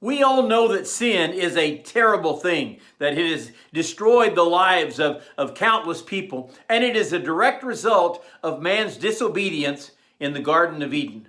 We all know that sin is a terrible thing, that it has destroyed the lives of countless people, and it is a direct result of man's disobedience in the Garden of Eden.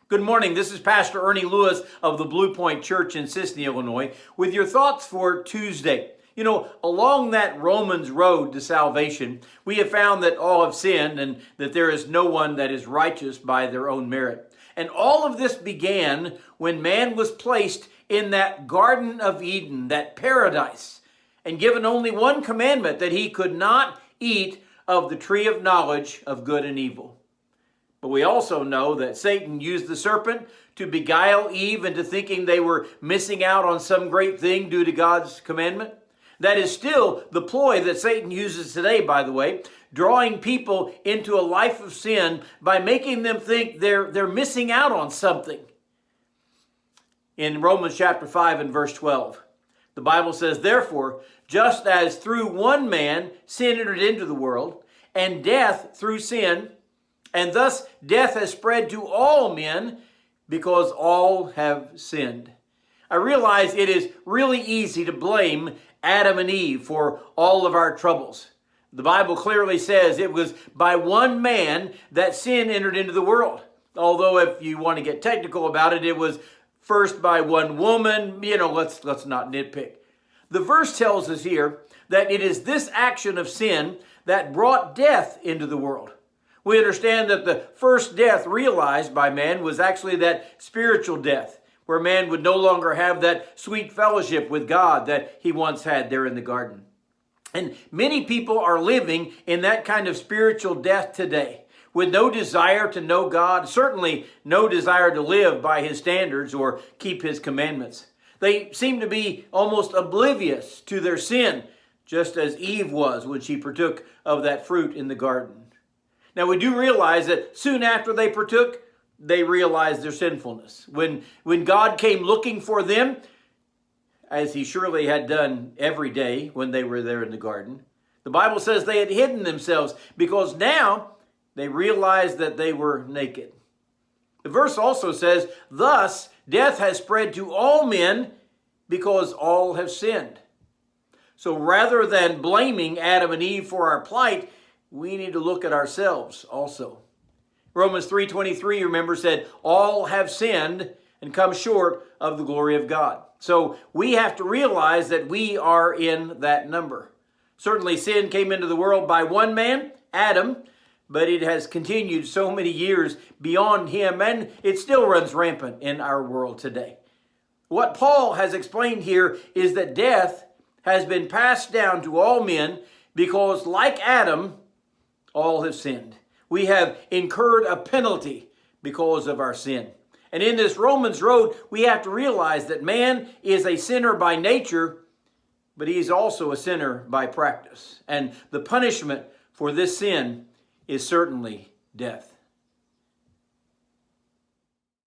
Good morning, this is Pastor Ernie Lewis of the Blue Point Church in Sisseton, Illinois, with your thoughts for Tuesday. You know, along that Romans road to salvation, we have found that all have sinned and that there is no one that is righteous by their own merit. And all of this began when man was placed in that Garden of Eden, that paradise, and given only one commandment, that he could not eat of the tree of knowledge of good and evil. But we also know that Satan used the serpent to beguile Eve into thinking they were missing out on some great thing due to God's commandment. That is still the ploy that Satan uses today, by the way, drawing people into a life of sin by making them think they're missing out on something. In Romans chapter 5 and verse 12, the Bible says, "Therefore, just as through one man sin entered into the world, and death through sin, and thus death has spread to all men because all have sinned." I realize it is really easy to blame Adam and Eve for all of our troubles. The Bible clearly says it was by one man that sin entered into the world. Although if you want to get technical about it, it was first by one woman. Let's not nitpick. The verse tells us here that it is this action of sin that brought death into the world. We understand that the first death realized by man was actually that spiritual death, where man would no longer have that sweet fellowship with God that he once had there in the garden. And many people are living in that kind of spiritual death today, with no desire to know God, certainly no desire to live by his standards or keep his commandments. They seem to be almost oblivious to their sin, just as Eve was when she partook of that fruit in the garden. Now, we do realize that soon after they partook, they realized their sinfulness. When God came looking for them, as he surely had done every day when they were there in the garden, the Bible says they had hidden themselves because now they realized that they were naked. The verse also says, "Thus death has spread to all men because all have sinned." So rather than blaming Adam and Eve for our plight, we need to look at ourselves also. Romans 3:23, remember, said, "All have sinned and come short of the glory of God." So we have to realize that we are in that number. Certainly sin came into the world by one man, Adam, but it has continued so many years beyond him, and it still runs rampant in our world today. What Paul has explained here is that death has been passed down to all men because, like Adam, all have sinned. We have incurred a penalty because of our sin. And in this Romans road, we have to realize that man is a sinner by nature, but he is also a sinner by practice. And the punishment for this sin is certainly death.